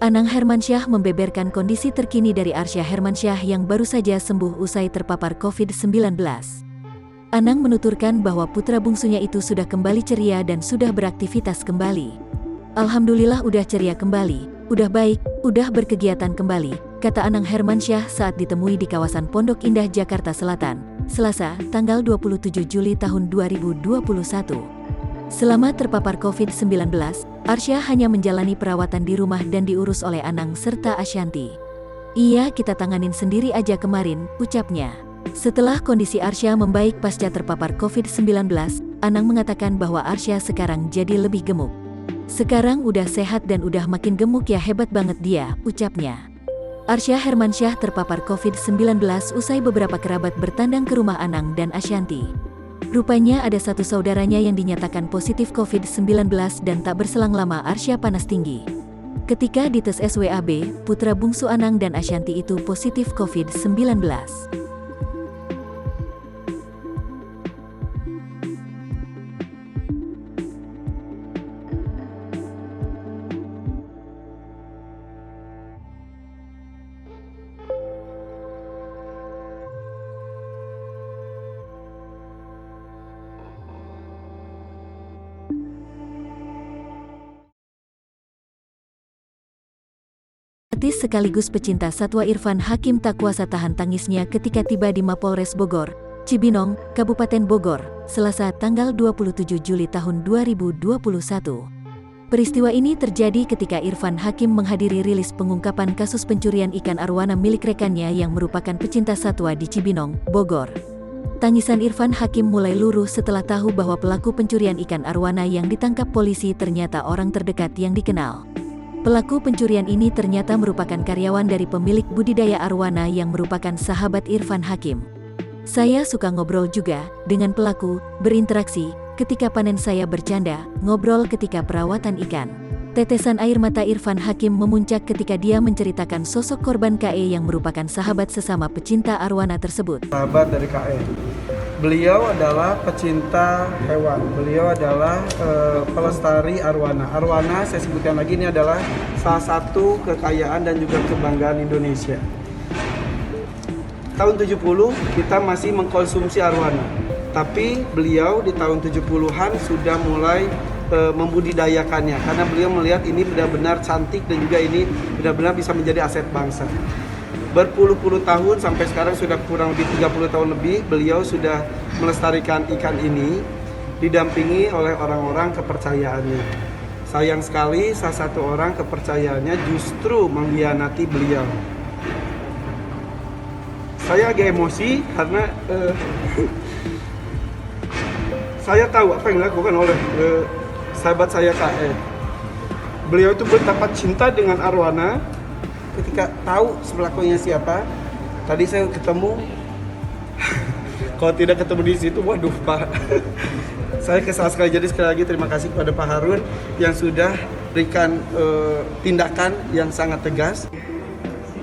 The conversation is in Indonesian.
Anang Hermansyah membeberkan kondisi terkini dari Arsya Hermansyah yang baru saja sembuh usai terpapar COVID-19. Anang menuturkan bahwa putra bungsunya itu sudah kembali ceria dan sudah beraktivitas kembali. Alhamdulillah udah ceria kembali, udah baik, udah berkegiatan kembali, kata Anang Hermansyah saat ditemui di kawasan Pondok Indah, Jakarta Selatan, Selasa, tanggal 27 Juli tahun 2021. Selama terpapar COVID-19, Arsya hanya menjalani perawatan di rumah dan diurus oleh Anang serta Ashanti. Iya, kita tanganin sendiri aja kemarin, ucapnya. Setelah kondisi Arsya membaik pasca terpapar COVID-19, Anang mengatakan bahwa Arsya sekarang jadi lebih gemuk. Sekarang udah sehat dan udah makin gemuk ya, hebat banget dia, ucapnya. Arsya Hermansyah terpapar COVID-19 usai beberapa kerabat bertandang ke rumah Anang dan Ashanti. Rupanya ada satu saudaranya yang dinyatakan positif COVID-19 dan tak berselang lama Arsya panas tinggi. Ketika dites SWAB, putra bungsu Anang dan Ashanti itu positif COVID-19. Artis sekaligus pecinta satwa Irfan Hakim tak kuasa tahan tangisnya ketika tiba di Mapolres Bogor, Cibinong, Kabupaten Bogor, Selasa tanggal 27 Juli tahun 2021. Peristiwa ini terjadi ketika Irfan Hakim menghadiri rilis pengungkapan kasus pencurian ikan arwana milik rekannya yang merupakan pecinta satwa di Cibinong, Bogor. Tangisan Irfan Hakim mulai luruh setelah tahu bahwa pelaku pencurian ikan arwana yang ditangkap polisi ternyata orang terdekat yang dikenal. Pelaku pencurian ini ternyata merupakan karyawan dari pemilik budidaya arwana yang merupakan sahabat Irfan Hakim. Saya suka ngobrol juga dengan pelaku, berinteraksi, ketika panen saya bercanda, ngobrol ketika perawatan ikan. Tetesan air mata Irfan Hakim memuncak ketika dia menceritakan sosok korban KE yang merupakan sahabat sesama pecinta arwana tersebut. Sahabat dari KE. Beliau adalah pecinta hewan, beliau adalah pelestari arwana. Arwana, saya sebutkan lagi, ini adalah salah satu kekayaan dan juga kebanggaan Indonesia. Tahun 70 kita masih mengkonsumsi arwana, tapi beliau di tahun 70-an sudah mulai membudidayakannya karena beliau melihat ini benar-benar cantik dan juga ini benar-benar bisa menjadi aset bangsa. Berpuluh-puluh tahun sampai sekarang sudah kurang lebih 30 tahun lebih beliau sudah melestarikan ikan ini didampingi oleh orang-orang kepercayaannya. Sayang sekali salah satu orang kepercayaannya justru mengkhianati beliau. Saya agak emosi karena saya tahu apa yang dilakukan oleh sahabat saya KE. Beliau itu betapa cinta dengan arwana. Ketika tahu pelakunya siapa, tadi saya ketemu, kalau tidak ketemu di situ, waduh Pak, saya kesal sekali. Jadi sekali lagi terima kasih kepada Pak Harun yang sudah berikan tindakan yang sangat tegas.